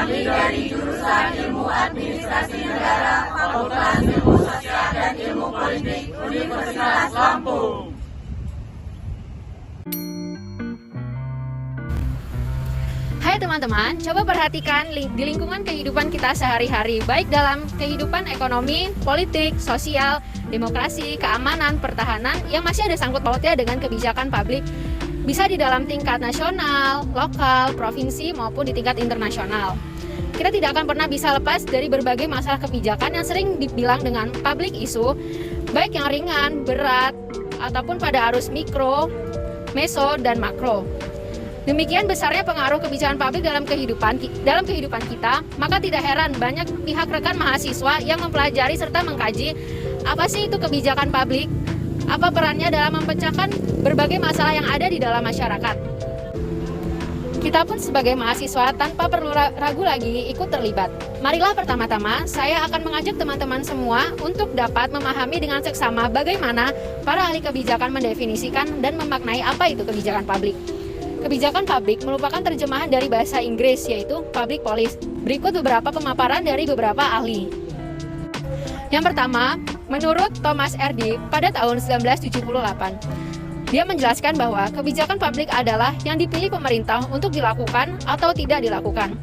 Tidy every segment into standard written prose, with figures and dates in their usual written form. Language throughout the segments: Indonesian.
Kami dari jurusan Ilmu Administrasi Negara, Fakultas Ilmu Sosial dan Ilmu Politik, Universitas Lampung. Hai teman-teman, coba perhatikan di lingkungan kehidupan kita sehari-hari, baik dalam kehidupan ekonomi, politik, sosial, demokrasi, keamanan, pertahanan, yang masih ada sangkut pautnya dengan kebijakan publik, bisa di dalam tingkat nasional, lokal, provinsi, maupun di tingkat internasional. Kita tidak akan pernah bisa lepas dari berbagai masalah kebijakan yang sering dibilang dengan public issue, baik yang ringan, berat, ataupun pada arus mikro, meso, dan makro. Demikian besarnya pengaruh kebijakan publik dalam kehidupan kita, maka tidak heran banyak pihak rekan mahasiswa yang mempelajari serta mengkaji apa sih itu kebijakan publik, apa perannya dalam memecahkan berbagai masalah yang ada di dalam masyarakat. Kita pun sebagai mahasiswa tanpa perlu ragu lagi ikut terlibat. Marilah pertama-tama saya akan mengajak teman-teman semua untuk dapat memahami dengan seksama bagaimana para ahli kebijakan mendefinisikan dan memaknai apa itu kebijakan publik. Kebijakan publik merupakan terjemahan dari bahasa Inggris, yaitu public policy. Berikut beberapa pemaparan dari beberapa ahli. Yang pertama, menurut Thomas R.D. pada tahun 1978, dia menjelaskan bahwa kebijakan publik adalah yang dipilih pemerintah untuk dilakukan atau tidak dilakukan.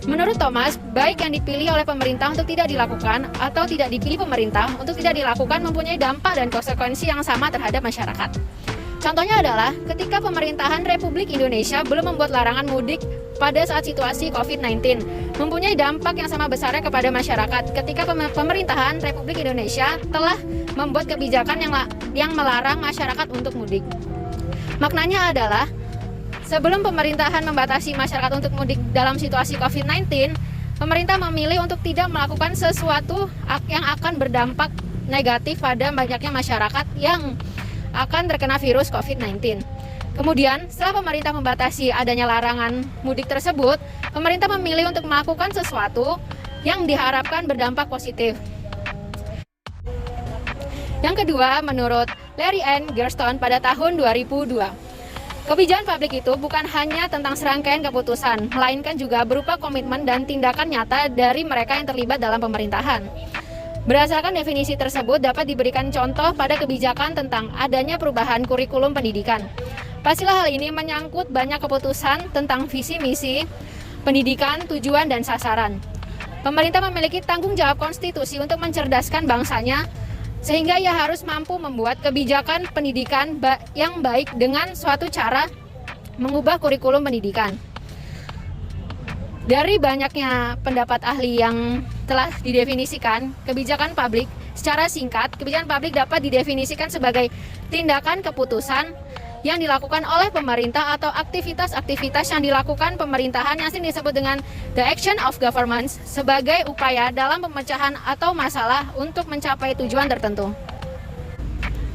Menurut Thomas, baik yang dipilih oleh pemerintah untuk tidak dilakukan atau tidak dipilih pemerintah untuk tidak dilakukan mempunyai dampak dan konsekuensi yang sama terhadap masyarakat. Contohnya adalah ketika pemerintahan Republik Indonesia belum membuat larangan mudik pada saat situasi COVID-19, mempunyai dampak yang sama besarnya kepada masyarakat ketika pemerintahan Republik Indonesia telah membuat kebijakan yang melarang masyarakat untuk mudik. Maknanya adalah sebelum pemerintahan membatasi masyarakat untuk mudik dalam situasi COVID-19, pemerintah memilih untuk tidak melakukan sesuatu yang akan berdampak negatif pada banyaknya masyarakat yang akan terkena virus COVID-19. Kemudian, setelah pemerintah membatasi adanya larangan mudik tersebut, pemerintah memilih untuk melakukan sesuatu yang diharapkan berdampak positif. Yang kedua, menurut Larry N. Gerstone pada tahun 2002, kebijakan publik itu bukan hanya tentang serangkaian keputusan, melainkan juga berupa komitmen dan tindakan nyata dari mereka yang terlibat dalam pemerintahan. Berdasarkan definisi tersebut dapat diberikan contoh pada kebijakan tentang adanya perubahan kurikulum pendidikan. Pastilah hal ini menyangkut banyak keputusan tentang visi misi, pendidikan, tujuan, dan sasaran. Pemerintah memiliki tanggung jawab konstitusi untuk mencerdaskan bangsanya, sehingga ia harus mampu membuat kebijakan pendidikan yang baik dengan suatu cara mengubah kurikulum pendidikan. Dari banyaknya pendapat ahli yang telah didefinisikan kebijakan publik, secara singkat, kebijakan publik dapat didefinisikan sebagai tindakan keputusan yang dilakukan oleh pemerintah atau aktivitas-aktivitas yang dilakukan pemerintahan yang sering disebut dengan the action of government sebagai upaya dalam pemecahan atau masalah untuk mencapai tujuan tertentu.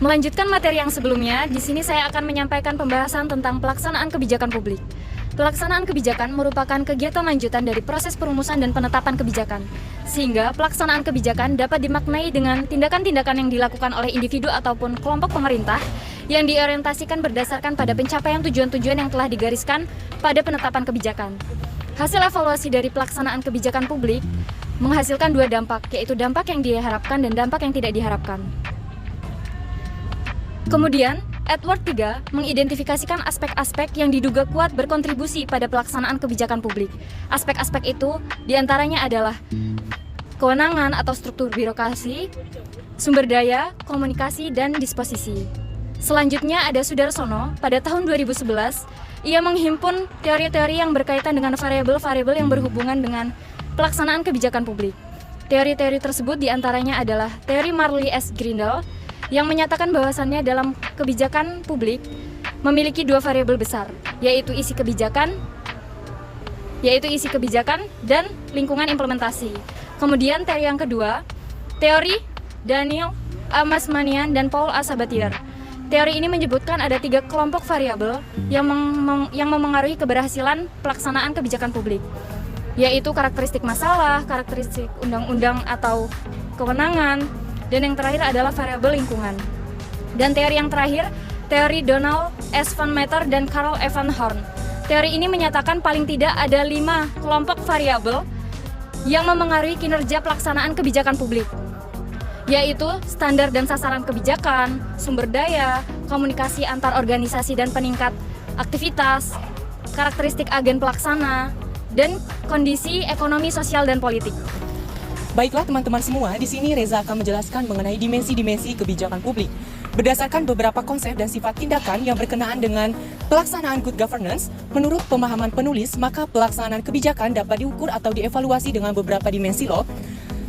Melanjutkan materi yang sebelumnya, di sini saya akan menyampaikan pembahasan tentang pelaksanaan kebijakan publik. Pelaksanaan kebijakan merupakan kegiatan lanjutan dari proses perumusan dan penetapan kebijakan, sehingga pelaksanaan kebijakan dapat dimaknai dengan tindakan-tindakan yang dilakukan oleh individu ataupun kelompok pemerintah yang diorientasikan berdasarkan pada pencapaian tujuan-tujuan yang telah digariskan pada penetapan kebijakan. Hasil evaluasi dari pelaksanaan kebijakan publik menghasilkan dua dampak, yaitu dampak yang diharapkan dan dampak yang tidak diharapkan. Kemudian, Edward III mengidentifikasikan aspek-aspek yang diduga kuat berkontribusi pada pelaksanaan kebijakan publik. Aspek-aspek itu diantaranya adalah kewenangan atau struktur birokrasi, sumber daya, komunikasi, dan disposisi. Selanjutnya ada Sudarsono. Pada tahun 2011, ia menghimpun teori-teori yang berkaitan dengan variabel-variabel yang berhubungan dengan pelaksanaan kebijakan publik. Teori-teori tersebut diantaranya adalah teori Marley S. Grindal, yang menyatakan bahwasannya dalam kebijakan publik memiliki dua variabel besar, yaitu isi kebijakan dan lingkungan implementasi. Kemudian teori yang kedua, teori Daniel Amasmanian dan Paul A. Sabatier. Teori ini menyebutkan ada 3 kelompok variabel yang memengaruhi keberhasilan pelaksanaan kebijakan publik, yaitu karakteristik masalah, karakteristik undang-undang atau kewenangan, dan yang terakhir adalah variabel lingkungan. Dan teori yang terakhir, teori Donald S. Van Meter dan Karl Evan Horn. Teori ini menyatakan paling tidak ada 5 kelompok variabel yang memengaruhi kinerja pelaksanaan kebijakan publik, yaitu standar dan sasaran kebijakan, sumber daya, komunikasi antar organisasi dan peningkat aktivitas, karakteristik agen pelaksana, dan kondisi ekonomi, sosial, dan politik. Baiklah teman-teman semua, di sini Reza akan menjelaskan mengenai dimensi-dimensi kebijakan publik. Berdasarkan beberapa konsep dan sifat tindakan yang berkenaan dengan pelaksanaan good governance, menurut pemahaman penulis, maka pelaksanaan kebijakan dapat diukur atau dievaluasi dengan beberapa dimensi loh.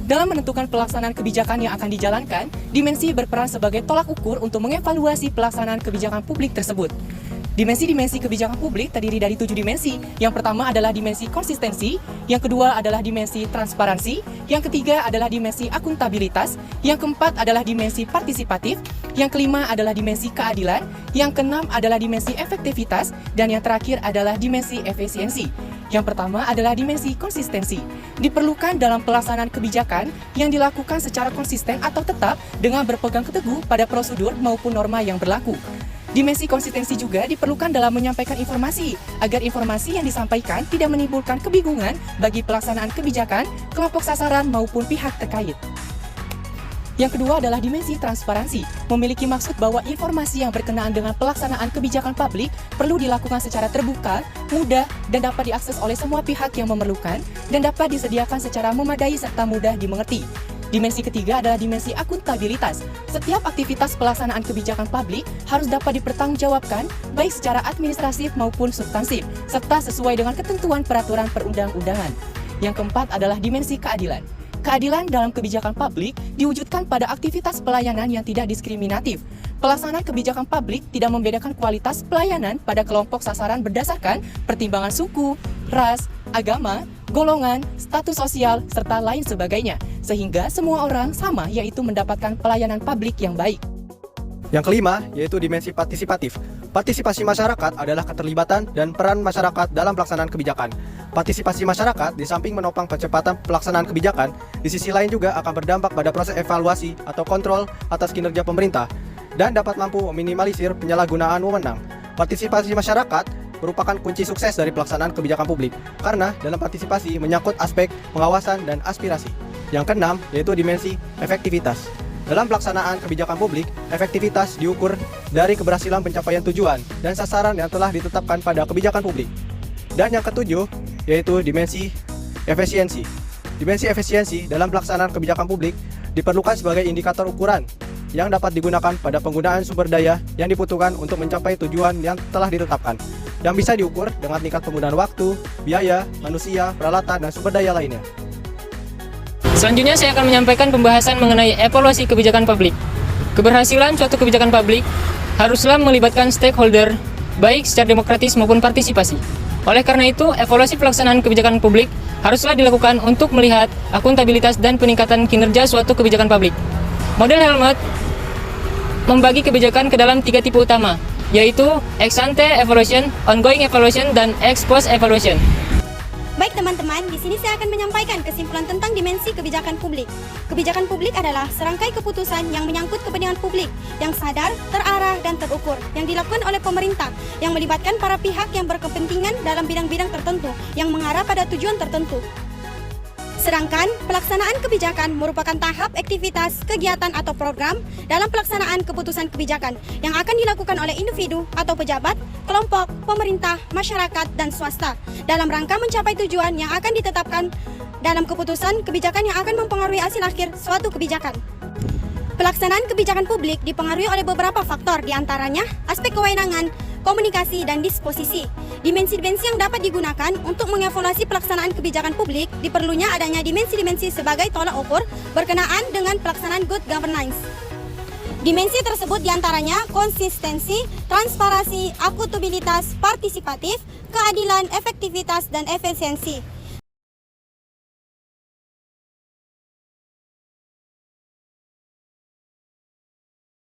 Dalam menentukan pelaksanaan kebijakan yang akan dijalankan, dimensi berperan sebagai tolak ukur untuk mengevaluasi pelaksanaan kebijakan publik tersebut. Dimensi-dimensi kebijakan publik terdiri dari 7 dimensi. Yang pertama adalah dimensi konsistensi, yang kedua adalah dimensi transparansi, yang ketiga adalah dimensi akuntabilitas, yang keempat adalah dimensi partisipatif, yang kelima adalah dimensi keadilan, yang keenam adalah dimensi efektivitas, dan yang terakhir adalah dimensi efisiensi. Yang pertama adalah dimensi konsistensi. Diperlukan dalam pelaksanaan kebijakan yang dilakukan secara konsisten atau tetap dengan berpegang teguh pada prosedur maupun norma yang berlaku. Dimensi konsistensi juga diperlukan dalam menyampaikan informasi, agar informasi yang disampaikan tidak menimbulkan kebingungan bagi pelaksanaan kebijakan, kelompok sasaran maupun pihak terkait. Yang kedua adalah dimensi transparansi, memiliki maksud bahwa informasi yang berkenaan dengan pelaksanaan kebijakan publik perlu dilakukan secara terbuka, mudah, dan dapat diakses oleh semua pihak yang memerlukan, dan dapat disediakan secara memadai serta mudah dimengerti. Dimensi ketiga adalah dimensi akuntabilitas. Setiap aktivitas pelaksanaan kebijakan publik harus dapat dipertanggungjawabkan baik secara administratif maupun substansif, serta sesuai dengan ketentuan peraturan perundang-undangan. Yang keempat adalah dimensi keadilan. Keadilan dalam kebijakan publik diwujudkan pada aktivitas pelayanan yang tidak diskriminatif. Pelaksanaan kebijakan publik tidak membedakan kualitas pelayanan pada kelompok sasaran berdasarkan pertimbangan suku, ras, agama, golongan, status sosial, serta lain sebagainya, sehingga semua orang sama, yaitu mendapatkan pelayanan publik yang baik. Yang kelima, yaitu dimensi partisipatif. Partisipasi masyarakat adalah keterlibatan dan peran masyarakat dalam pelaksanaan kebijakan. Partisipasi masyarakat di samping menopang percepatan pelaksanaan kebijakan, di sisi lain juga akan berdampak pada proses evaluasi atau kontrol atas kinerja pemerintah dan dapat mampu meminimalisir penyalahgunaan wewenang. Partisipasi masyarakat merupakan kunci sukses dari pelaksanaan kebijakan publik, karena dalam partisipasi menyangkut aspek pengawasan dan aspirasi. Yang keenam, yaitu dimensi efektivitas. Dalam pelaksanaan kebijakan publik, efektivitas diukur dari keberhasilan pencapaian tujuan dan sasaran yang telah ditetapkan pada kebijakan publik. Dan yang ketujuh, yaitu dimensi efisiensi. Dimensi efisiensi dalam pelaksanaan kebijakan publik diperlukan sebagai indikator ukuran yang dapat digunakan pada penggunaan sumber daya yang dibutuhkan untuk mencapai tujuan yang telah ditetapkan, dan bisa diukur dengan tingkat penggunaan waktu, biaya, manusia, peralatan, dan sumber daya lainnya. Selanjutnya saya akan menyampaikan pembahasan mengenai evaluasi kebijakan publik. Keberhasilan suatu kebijakan publik haruslah melibatkan stakeholder, baik secara demokratis maupun partisipasi. Oleh karena itu, evaluasi pelaksanaan kebijakan publik haruslah dilakukan untuk melihat akuntabilitas dan peningkatan kinerja suatu kebijakan publik. Model Helmut membagi kebijakan ke dalam 3 tipe utama, yaitu ex ante evaluation, ongoing evaluation, dan ex post evaluation. Baik teman-teman, di sini saya akan menyampaikan kesimpulan tentang dimensi kebijakan publik. Kebijakan publik adalah serangkai keputusan yang menyangkut kepentingan publik, yang sadar, terarah, dan terukur, yang dilakukan oleh pemerintah, yang melibatkan para pihak yang berkepentingan dalam bidang-bidang tertentu, yang mengarah pada tujuan tertentu. Sedangkan pelaksanaan kebijakan merupakan tahap aktivitas, kegiatan atau program dalam pelaksanaan keputusan kebijakan yang akan dilakukan oleh individu atau pejabat, kelompok, pemerintah, masyarakat, dan swasta dalam rangka mencapai tujuan yang akan ditetapkan dalam keputusan kebijakan yang akan mempengaruhi hasil akhir suatu kebijakan. Pelaksanaan kebijakan publik dipengaruhi oleh beberapa faktor, diantaranya aspek kewenangan, komunikasi, dan disposisi. Dimensi-dimensi yang dapat digunakan untuk mengevaluasi pelaksanaan kebijakan publik diperlunya adanya dimensi-dimensi sebagai tolak ukur berkenaan dengan pelaksanaan good governance. Dimensi tersebut diantaranya konsistensi, transparansi, akuntabilitas, partisipatif, keadilan, efektivitas, dan efisiensi.